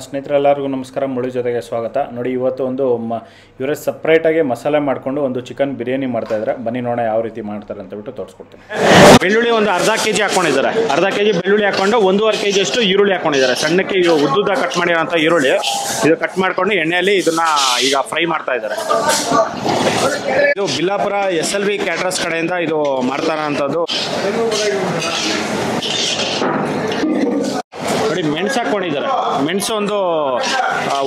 ಸ್ನೇಹಿತರೆಲ್ಲರಿಗೂ ನಮಸ್ಕಾರ. ಮುಳಿ ಜೊತೆಗೆ ಸ್ವಾಗತ. ನೋಡಿ, ಇವತ್ತು ಒಂದು ಇವರೇ ಸಪ್ರೇಟಾಗಿ ಮಸಾಲೆ ಮಾಡಿಕೊಂಡು ಒಂದು ಚಿಕನ್ ಬಿರಿಯಾನಿ ಮಾಡ್ತಾಯಿದ್ದಾರೆ. ಬನ್ನಿ ನೋಡೋಣ ಯಾವ ರೀತಿ ಮಾಡ್ತಾರೆ ಅಂತ ಬಿಟ್ಟು ತೋರಿಸ್ಕೊಡ್ತೀನಿ. ಬೆಳ್ಳುಳ್ಳಿ ಒಂದು ಅರ್ಧ ಕೆಜಿ ಹಾಕೊಂಡಿದ್ದಾರೆ. ಅರ್ಧ ಕೆಜಿ ಬೆಳ್ಳುಳ್ಳಿ ಹಾಕೊಂಡು 1.5 ಕೆಜಿ ಅಷ್ಟು ಈರುಳ್ಳಿ ಹಾಕೊಂಡಿದ್ದಾರೆ. ಸಣ್ಣಕ್ಕೆ ಉದ್ದುದ್ದ ಕಟ್ ಮಾಡಿರೋಂಥ ಈರುಳ್ಳಿ ಇದು ಕಟ್ ಮಾಡ್ಕೊಂಡು ಎಣ್ಣೆಯಲ್ಲಿ ಇದನ್ನ ಈಗ ಫ್ರೈ ಮಾಡ್ತಾ ಇದ್ದಾರೆ. ಇದು ಬಿಲ್ಲಾಪುರ SLV ಕ್ಯಾಟ್ರಸ್ ಕಡೆಯಿಂದ ಇದು ಮಾಡ್ತಾರ ಅಂಥದ್ದು. ನೋಡಿ, ಮೆಣಸು ಹಾಕ್ಕೊಂಡಿದ್ದಾರೆ. ಮೆಣಸು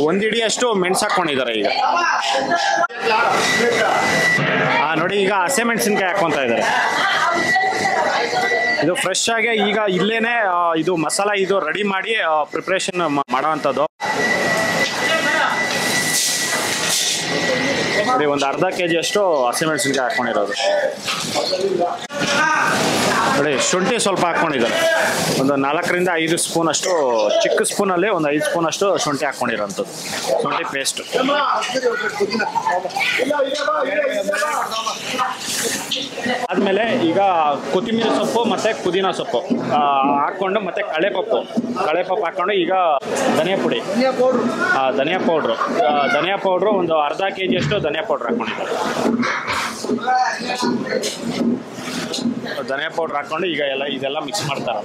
ಒಂದು ಹಿಡಿಯಷ್ಟು ಮೆಣಸು ಹಾಕ್ಕೊಂಡಿದ್ದಾರೆ. ಈಗ ನೋಡಿ, ಈಗ ಹಸಿಮೆಣಸಿನ್ಕಾಯಿ ಹಾಕ್ಕೊತಾ ಇದ್ದಾರೆ. ಇದು ಫ್ರೆಶ್ ಆಗಿ ಈಗ ಇಲ್ಲೇನೆ ಇದು ಮಸಾಲ ಇದು ರೆಡಿ ಮಾಡಿ ಪ್ರಿಪ್ರೇಷನ್ ಮಾಡೋವಂಥದ್ದು. ನೋಡಿ, ಒಂದು ಅರ್ಧ ಕೆಜಿ ಅಷ್ಟು ಹಸಿಮೆಣಸಿನ್ಕಾಯಿ ಹಾಕ್ಕೊಂಡಿರೋದು. ನೋಡಿ, ಶುಂಠಿ ಸ್ವಲ್ಪ ಹಾಕ್ಕೊಂಡಿದ್ದಾರೆ. ಒಂದು 4ರಿಂದ 5 ಸ್ಪೂನ್ ಅಷ್ಟು, ಚಿಕ್ಕ ಸ್ಪೂನಲ್ಲಿ ಒಂದು 5 ಸ್ಪೂನ್ ಅಷ್ಟು ಶುಂಠಿ ಹಾಕ್ಕೊಂಡಿರೋಂಥದ್ದು, ಶುಂಠಿ ಪೇಸ್ಟ್. ಆದಮೇಲೆ ಈಗ ಕೊತ್ತಂಬರಿ ಸೊಪ್ಪು ಮತ್ತು ಪುದೀನ ಸೊಪ್ಪು ಹಾಕ್ಕೊಂಡು, ಮತ್ತು ಕಳೆಪಪ್ಪು ಹಾಕ್ಕೊಂಡು, ಈಗ ಧನಿಯಾ ಪುಡಿ, ಧನಿಯಾ ಪೌಡ್ರು ಒಂದು ಅರ್ಧ ಕೆಜಿ ಅಷ್ಟು ಧನಿಯಾ ಪೌಡ್ರ್ ಹಾಕ್ಕೊಂಡಿದ್ದಾರೆ. ಧನಿಯಾ ಪೌಡ್ರ್ ಹಾಕ್ಕೊಂಡು ಈಗ ಇದೆಲ್ಲ ಮಿಕ್ಸ್ ಮಾಡ್ತಾರೆ.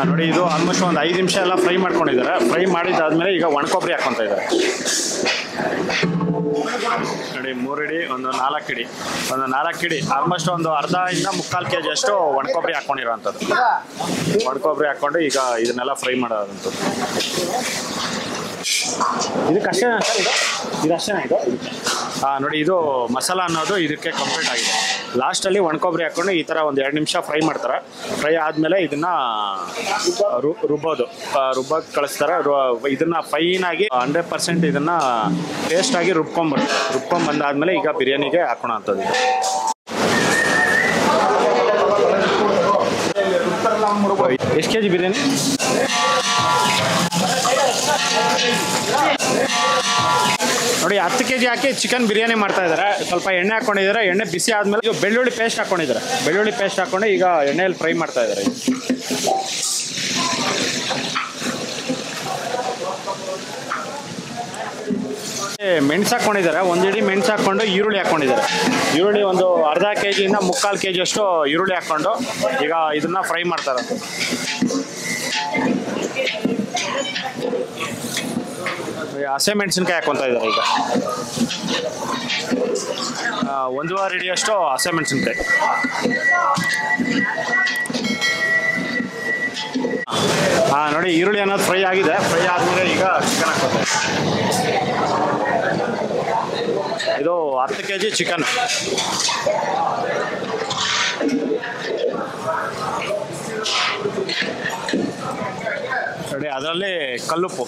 ನೋಡಿ, ಇದು ಆಲ್ಮೋಸ್ಟ್ ಒಂದು 5 ನಿಮಿಷ ಎಲ್ಲ ಫ್ರೈ ಮಾಡ್ಕೊಂಡಿದ್ದಾರೆ. ಫ್ರೈ ಮಾಡಿದ್ದಾದ್ಮೇಲೆ ಈಗ ಒಣಕೊಬ್ಬರಿ ಹಾಕ್ಕೊತಾ ಇದ್ದಾರೆ. ನೋಡಿ, 3 ಇಡಿ, ಒಂದು 4 ಇಡಿ ಆಲ್ಮೋಸ್ಟ್ ಒಂದು ಅರ್ಧದಿಂದ 3/4 ಕೆಜಿ ಅಷ್ಟು ಒಣಕೊಬ್ಬರಿ ಹಾಕ್ಕೊಂಡಿರೋಂಥದ್ದು. ಒಣಕೊಬ್ಬರಿ ಹಾಕ್ಕೊಂಡು ಈಗ ಇದನ್ನೆಲ್ಲ ಫ್ರೈ ಮಾಡೋದಂಥದ್ದು. ಇದಕ್ಕೆ ಅಷ್ಟೇನಾ ಸರ್? ಇದು ಅಷ್ಟೇನಾ? ನೋಡಿ, ಇದು ಮಸಾಲ ಅನ್ನೋದು ಇದಕ್ಕೆ ಕಂಪ್ಲೀಟ್ ಆಗಿದೆ. ಲಾಸ್ಟಲ್ಲಿ ಒಣಕೊಬ್ಬರಿ ಹಾಕ್ಕೊಂಡು ಈ ಥರ ಒಂದು 2 ನಿಮಿಷ ಫ್ರೈ ಮಾಡ್ತಾರೆ. ಫ್ರೈ ಆದಮೇಲೆ ಇದನ್ನು ರುಬ್ಬಕ್ಕೆ ಕಳಿಸ್ತಾರೆ. ಇದನ್ನು ಫೈನಾಗಿ 100% ಇದನ್ನು ಟೇಸ್ಟಾಗಿ ರುಬ್ಕೊಂಬಂದಾದ್ಮೇಲೆ ಈಗ ಬಿರಿಯಾನಿಗೆ ಹಾಕೋಣ ಅಂಥದ್ದು. ಎಷ್ಟು ಕೆಜಿ ಬಿರಿಯಾನಿ? ನೋಡಿ, 10 ಕೆಜಿ ಹಾಕಿ ಚಿಕನ್ ಬಿರಿಯಾನಿ ಮಾಡ್ತಾ ಇದ್ದಾರೆ. ಸ್ವಲ್ಪ ಎಣ್ಣೆ ಹಾಕ್ಕೊಂಡಿದ್ದಾರೆ. ಎಣ್ಣೆ ಬಿಸಿ ಆದಮೇಲೆ ಈಗ ಬೆಳ್ಳುಳ್ಳಿ ಪೇಸ್ಟ್ ಹಾಕ್ಕೊಂಡು ಈಗ ಎಣ್ಣೆಯಲ್ಲಿ ಫ್ರೈ ಮಾಡ್ತಾ ಇದ್ದಾರೆ. ಮೆಣಸು ಹಾಕ್ಕೊಂಡಿದ್ದಾರೆ. 1 ಇಡಿ ಮೆಣಸು ಹಾಕ್ಕೊಂಡು ಈರುಳ್ಳಿ ಹಾಕ್ಕೊಂಡಿದ್ದಾರೆ. ಈರುಳ್ಳಿ ಒಂದು ಅರ್ಧ ಕೆಜಿಯಿಂದ 3/4 ಕೆಜಿ ಅಷ್ಟು ಈರುಳ್ಳಿ ಹಾಕ್ಕೊಂಡು ಈಗ ಇದನ್ನ ಫ್ರೈ ಮಾಡ್ತಾರೆ. ಹಸಿಮೆಣಸಿನ್ಕಾಯಿ ಹಾಕ್ಕೊತಾ ಇದ್ದಾರೆ. ಈಗ 1.5 ಇಡಿ ಅಷ್ಟು ಹಸಿಮೆಣಸಿನ್ಕಾಯಿ. ನೋಡಿ, ಈರುಳ್ಳಿ ಅನ್ನೋದು ಫ್ರೈ ಆಗಿದೆ. ಫ್ರೈ ಆದಮೇಲೆ ಈಗ ಚಿಕನ್ ಹಾಕ್ಕೊತಾರೆ. ಇದು 10 ಕೆಜಿ ಚಿಕನ್. ನೋಡಿ, ಅದರಲ್ಲಿ ಕಲ್ಲುಪ್ಪು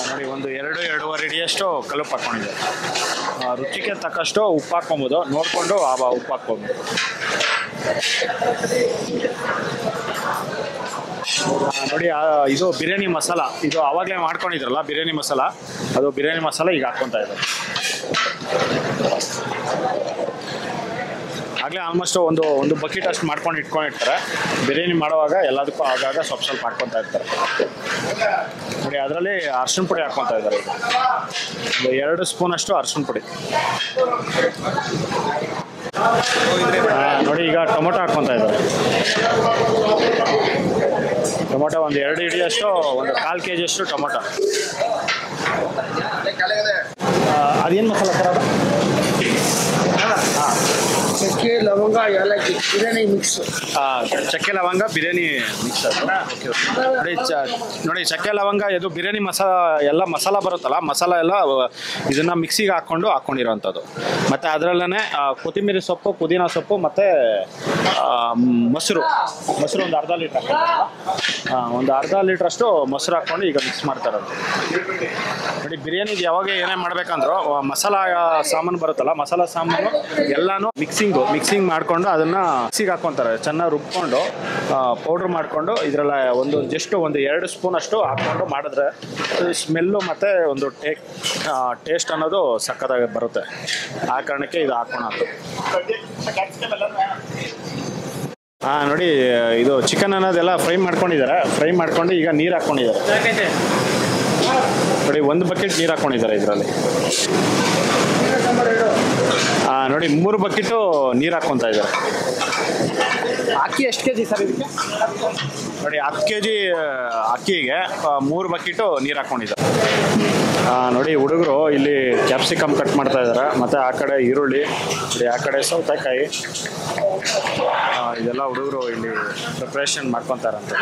ನೋಡಿ, ಒಂದು 2-2.5 ಇಡಿಯಷ್ಟು ಕಲ್ಲುಪ್ಪು ಹಾಕ್ಕೊಂಡಿದ್ದಾರೆ. ರುಚಿಗೆ ತಕ್ಕಷ್ಟು ಉಪ್ಪು ಹಾಕ್ಕೊಬೋದು, ನೋಡಿಕೊಂಡು ಉಪ್ಪು ಹಾಕ್ಕೊಬೋದು. ನೋಡಿ, ಇದು ಬಿರಿಯಾನಿ ಮಸಾಲ, ಇದು ಆವಾಗಲೇ ಮಾಡ್ಕೊಂಡಿದ್ರಲ್ಲ ಬಿರಿಯಾನಿ ಮಸಾಲ, ಅದು ಬಿರಿಯಾನಿ ಮಸಾಲ ಈಗ ಹಾಕ್ಕೊತಾ ಇದ್ದಾರೆ. ಆಗಲೇ ಆಲ್ಮೋಸ್ಟ್ ಒಂದು ಬಕೆಟ್ ಅಷ್ಟು ಮಾಡ್ಕೊಂಡು ಇಟ್ಕೊಂಡಿರ್ತಾರೆ. ಬಿರಿಯಾನಿ ಮಾಡುವಾಗ ಎಲ್ಲದಕ್ಕೂ ಆಗಾಗ ಸ್ವಲ್ಪ ಹಾಕ್ಕೊತಾ ಇರ್ತಾರೆ. ನೋಡಿ, ಅದರಲ್ಲಿ ಅರಿಶಿಣ ಪುಡಿ ಹಾಕ್ಕೊತಾ ಇದ್ದಾರೆ. ಒಂದು 2 ಸ್ಪೂನ್ ಅಷ್ಟು ಅರಿಶಿಣ ಪುಡಿ. ನೋಡಿ, ಈಗ ಟೊಮೊಟೊ ಹಾಕ್ಕೊತಾ ಇದ್ದಾರೆ. ಟೊಮೊಟೊ ಒಂದು 2 ಇಡಿಯಷ್ಟು, ಒಂದು 1/4 ಕೆಜಿ ಅಷ್ಟು ಟೊಮೊಟೊ. ಅದೇನು ಮಸಾಲ ಸರ್? ಅದು ಚಕ್ಕೆ ಲವಂಗ ಏಲಕ್ಕಿ ಬಿರಿಯಾನಿ ಮಿಕ್ಸ್. ಚಕ್ಕೆ ಲವಂಗ ಬಿರಿಯಾನಿ ಮಿಕ್ಸ್. ಅದು ನೋಡಿ, ಚಕ್ಕೆ ಲವಂಗ ಇದು ಬಿರಿಯಾನಿ ಎಲ್ಲ ಮಸಾಲ ಬರುತ್ತಲ್ಲ, ಮಸಾಲ ಎಲ್ಲ ಇದನ್ನು ಮಿಕ್ಸಿಗೆ ಹಾಕ್ಕೊಂಡಿರೋವಂಥದ್ದು. ಮತ್ತು ಅದರಲ್ಲೇ ಕೊತ್ತಂಬರಿ ಸೊಪ್ಪು, ಪುದೀನ ಸೊಪ್ಪು ಮತ್ತು ಮೊಸರು ಒಂದು ಅರ್ಧ ಲೀಟ್ರ್ ಹಾಕ್ತಾರೆ. ಒಂದು ಅರ್ಧ ಲೀಟ್ರಷ್ಟು ಮೊಸರು ಹಾಕ್ಕೊಂಡು ಈಗ ಮಿಕ್ಸ್ ಮಾಡ್ತಾರೆ. ನೋಡಿ ಬಿರಿಯಾನಿಗೆ ಯಾವಾಗ ಏನೇ ಮಾಡ್ಬೇಕಂದ್ರು ಮಸಾಲ ಸಾಮಾನು ಬರುತ್ತಲ್ಲ, ಮಸಾಲ ಸಾಮಾನು ಎಲ್ಲಾನು ಮಿಕ್ಸಿಂಗ್ ಮಾಡ್ಕೊಂಡು ಅದನ್ನ ಮಿಕ್ಸಿಗೆ ಹಾಕೊಂತಾರೆ. ಚೆನ್ನಾಗಿ ರುಬ್ಕೊಂಡು ಪೌಡ್ರ್ ಮಾಡ್ಕೊಂಡು ಇದರೆಲ್ಲ ಜಸ್ಟ್ ಒಂದು 2 ಸ್ಪೂನ್ ಅಷ್ಟು ಹಾಕ್ಕೊಂಡು ಮಾಡಿದ್ರೆ ಸ್ಮೆಲ್ಲು ಮತ್ತು ಒಂದು ಟೇಸ್ಟ್ ಅನ್ನೋದು ಸಕ್ಕತ್ತಾಗಿ ಬರುತ್ತೆ. ಆ ಕಾರಣಕ್ಕೆ ಇದು ಹಾಕೋಣದು. ನೋಡಿ ಇದು ಚಿಕನ್ ಅನ್ನೋದೆಲ್ಲ ಫ್ರೈ ಮಾಡ್ಕೊಂಡಿದ್ದಾರೆ. ಫ್ರೈ ಮಾಡ್ಕೊಂಡು ಈಗ ನೀರು ಹಾಕ್ಕೊಂಡಿದ್ದಾರೆ. ನೋಡಿ 1 ಬಕೆಟ್ ನೀರು ಹಾಕ್ಕೊಂಡಿದ್ದಾರೆ ಇದರಲ್ಲಿ. ನೋಡಿ 3 ಬಕೆಟು ನೀರು ಹಾಕ್ಕೊತಾ ಇದ್ದಾರೆ. ಅಕ್ಕಿ ಎಷ್ಟು ಕೆಜಿ ಸರ್ ಇದಕ್ಕೆ? ನೋಡಿ 10 kg ಅಕ್ಕಿಗೆ 3 ಬಕೆಟು ನೀರು ಹಾಕ್ಕೊಂಡಿದ್ದಾರೆ. ನೋಡಿ ಹುಡುಗರು ಇಲ್ಲಿ ಕ್ಯಾಪ್ಸಿಕಮ್ ಕಟ್ ಮಾಡ್ತಾ ಇದ್ದಾರೆ. ಮತ್ತು ಆ ಕಡೆ ಈರುಳ್ಳಿ, ನೋಡಿ ಆ ಕಡೆ ಸೌತೆಕಾಯಿ, ಇದೆಲ್ಲ ಹುಡುಗರು ಇಲ್ಲಿ ಪ್ರಿಪ್ರೇಷನ್ ಮಾಡ್ಕೊತಾರಂತೆ.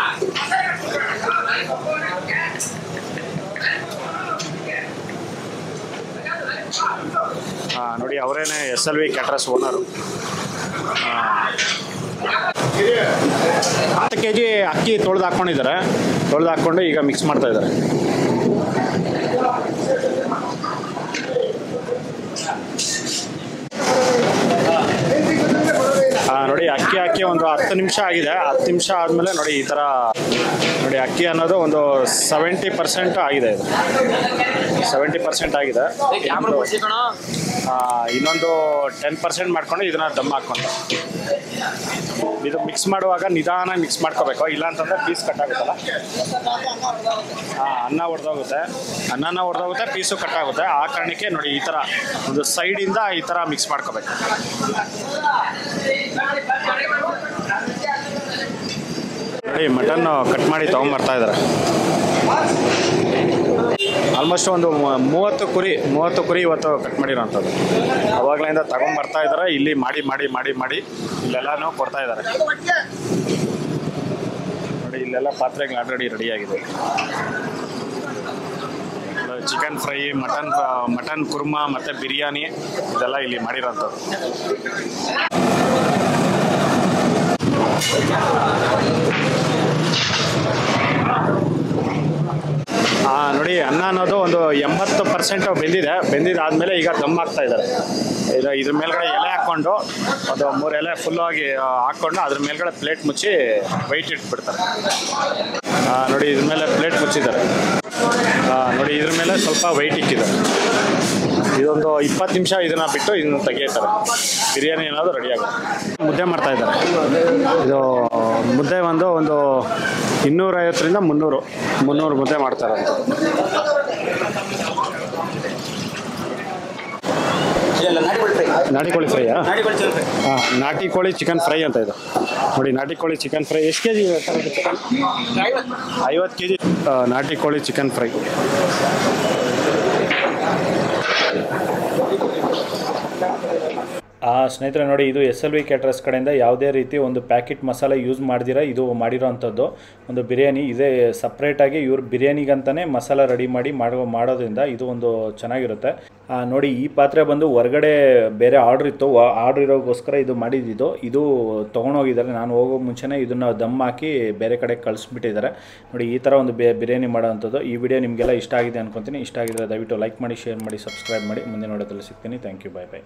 ನೋಡಿ ಅವರೇನೆ SLV ಕ್ಯಾಟ್ರಸ್ ಓನರು. 10 kg ಅಕ್ಕಿ ತೊಳೆದು ಹಾಕ್ಕೊಂಡಿದ್ದಾರೆ. ತೊಳೆದು ಹಾಕ್ಕೊಂಡು ಈಗ ಮಿಕ್ಸ್ ಮಾಡ್ತಾ ಇದ್ದಾರೆ. ನೋಡಿ ಅಕ್ಕಿ ಹಾಕಿ ಒಂದು 10 ನಿಮಿಷ ಆಗಿದೆ. 10 ನಿಮಿಷ ಆದಮೇಲೆ ನೋಡಿ ಈ ಥರ ನೋಡಿ ಅಕ್ಕಿ ಅನ್ನೋದು ಒಂದು 70% ಆಗಿದೆ. ಇದು 70% ಆಗಿದೆ. ಇನ್ನೊಂದು 10% ಮಾಡ್ಕೊಂಡು ಇದನ್ನ ದಮ್ ಹಾಕ್ಕೊಂಡು ಇದು ಮಿಕ್ಸ್ ಮಾಡುವಾಗ ನಿಧಾನ ಮಿಕ್ಸ್ ಮಾಡ್ಕೋಬೇಕು. ಇಲ್ಲ ಅಂತಂದರೆ ಪೀಸ್ ಕಟ್ಟಾಗುತ್ತಲ್ಲ, ಅನ್ನನ ಹೊಡೆದೋಗುತ್ತೆ, ಪೀಸು ಕಟ್ಟಾಗುತ್ತೆ. ಆ ಕಾರಣಕ್ಕೆ ನೋಡಿ ಈ ಥರ ಒಂದು ಸೈಡಿಂದ ಈ ಥರ ಮಿಕ್ಸ್ ಮಾಡ್ಕೋಬೇಕು. ನೋಡಿ ಮಟನ್ ಕಟ್ ಮಾಡಿ ತೊಗೊಂಬರ್ತಾ ಇದ್ದಾರೆ. ಆಲ್ಮೋಸ್ಟ್ ಒಂದು 30 ಕುರಿ ಇವತ್ತು ಕಟ್ ಮಾಡಿರೋಂಥದ್ದು. ಅವಾಗಲಿಂದ ತಗೊಂಬರ್ತಾ ಇದ್ದಾರೆ. ಇಲ್ಲಿ ಮಾಡಿ ಇಲ್ಲೆಲ್ಲನೂ ಕೊಡ್ತಾ ಇದ್ದಾರೆ. ನೋಡಿ ಇಲ್ಲೆಲ್ಲ ಪಾತ್ರೆಗಳು ಆಲ್ರೆಡಿ ರೆಡಿಯಾಗಿದೆ. ಚಿಕನ್ ಫ್ರೈ, ಮಟನ್ ಕುರ್ಮಾ ಮತ್ತು ಬಿರಿಯಾನಿ ಇದೆಲ್ಲ ಇಲ್ಲಿ ಮಾಡಿರೋಂಥದ್ದು. ನೋಡಿ ಅನ್ನ ಅನ್ನೋದು ಒಂದು 80% ಬೆಂದಿದ್ದಾದಮೇಲೆ ಈಗ ದಮ್ ಹಾಕ್ತಾ ಇದ್ದಾರೆ. ಇದ್ರ ಮೇಲ್ಗಡೆ ಎಲೆ ಹಾಕ್ಕೊಂಡು ಒಂದು 3 ಎಲೆ ಫುಲ್ಲಾಗಿ ಹಾಕ್ಕೊಂಡು ಅದ್ರ ಮೇಲ್ಗಡೆ ಪ್ಲೇಟ್ ಮುಚ್ಚಿ ವೈಟ್ ಇಟ್ಬಿಡ್ತಾರೆ. ನೋಡಿ ಇದ್ರ ಮೇಲೆ ಪ್ಲೇಟ್ ಮುಚ್ಚಿದ್ದಾರೆ. ನೋಡಿ ಇದ್ರ ಮೇಲೆ ಸ್ವಲ್ಪ ವೈಟ್ ಇಕ್ಕಿದ್ದಾರೆ. ಇದೊಂದು 20 ನಿಮಿಷ ಇದನ್ನ ಬಿಟ್ಟು ಇದನ್ನ ತೆಗಿತಾರೆ. ಬಿರಿಯಾನಿ ಏನಾದರೂ ರೆಡಿ ಆಗುತ್ತೆ. ಮುದ್ದೆ ಮಾಡ್ತಾ ಇದ್ದಾರೆ. ಇದು ಮುದ್ದೆ ಒಂದು 250ರಿಂದ 300 ಮುದ್ದೆ ಮಾಡ್ತಾರೆ. ನಾಟಿ ಕೋಳಿ ಫ್ರೈಯಾ? ನಾಟಿ ಕೋಳಿ ಚಿಕನ್ ಫ್ರೈ ಅಂತ ಇದು. ನೋಡಿ ನಾಟಿ ಕೋಳಿ ಚಿಕನ್ ಫ್ರೈ ಎಷ್ಟು ಕೆಜಿ? 50 kg ನಾಟಿ ಕೋಳಿ ಚಿಕನ್ ಫ್ರೈ. ಸ್ನೇಹಿತರೆ ನೋಡಿ ಇದು SLV ಕ್ಯಾಟ್ರಸ್ ಕಡೆಯಿಂದ ಯಾವುದೇ ರೀತಿ ಒಂದು ಪ್ಯಾಕೆಟ್ ಮಸಾಲೆ ಯೂಸ್ ಮಾಡ್ದಿರ ಇದು ಮಾಡಿರೋವಂಥದ್ದು ಒಂದು ಬಿರಿಯಾನಿ. ಇದೇ ಸಪ್ರೇಟಾಗಿ ಇವ್ರು ಬಿರಿಯಾನಿಗಂತಲೇ ಮಸಾಲ ರೆಡಿ ಮಾಡಿ ಮಾಡೋದ್ರಿಂದ ಇದು ಒಂದು ಚೆನ್ನಾಗಿರುತ್ತೆ. ನೋಡಿ ಈ ಪಾತ್ರೆ ಬಂದು ಹೊರಗಡೆ ಬೇರೆ ಆರ್ಡ್ರ್ ಇತ್ತು, ಆರ್ಡ್ರ್ ಇರೋಗೋಸ್ಕರ ಇದು ಮಾಡಿದ್ದು. ಇದು ತೊಗೊಂಡೋಗಿದ್ದಾರೆ. ನಾನು ಹೋಗೋ ಮುಂಚೆನೇ ಇದನ್ನು ದಮ್ ಹಾಕಿ ಬೇರೆ ಕಡೆ ಕಳಿಸ್ಬಿಟ್ಟಿದ್ದಾರೆ. ನೋಡಿ ಈ ಥರ ಒಂದು ಬಿರಿಯಾನಿ ಮಾಡೋವಂಥದ್ದು. ಈ ವಿಡಿಯೋ ನಿಮಗೆಲ್ಲ ಇಷ್ಟ ಆಗಿದೆ ಅನ್ಕೊತೀನಿ. ಇಷ್ಟ ಆಗಿದ್ರೆ ದಯವಿಟ್ಟು ಲೈಕ್ ಮಾಡಿ, ಶೇರ್ ಮಾಡಿ, ಸಬ್ಸ್ಕ್ರೈಬ್ ಮಾಡಿ. ಮುಂದಿನ ವಿಡಿಯೋದಲ್ಲಿ ಸಿಗ್ತೀನಿ. Thank you. ಬೈ.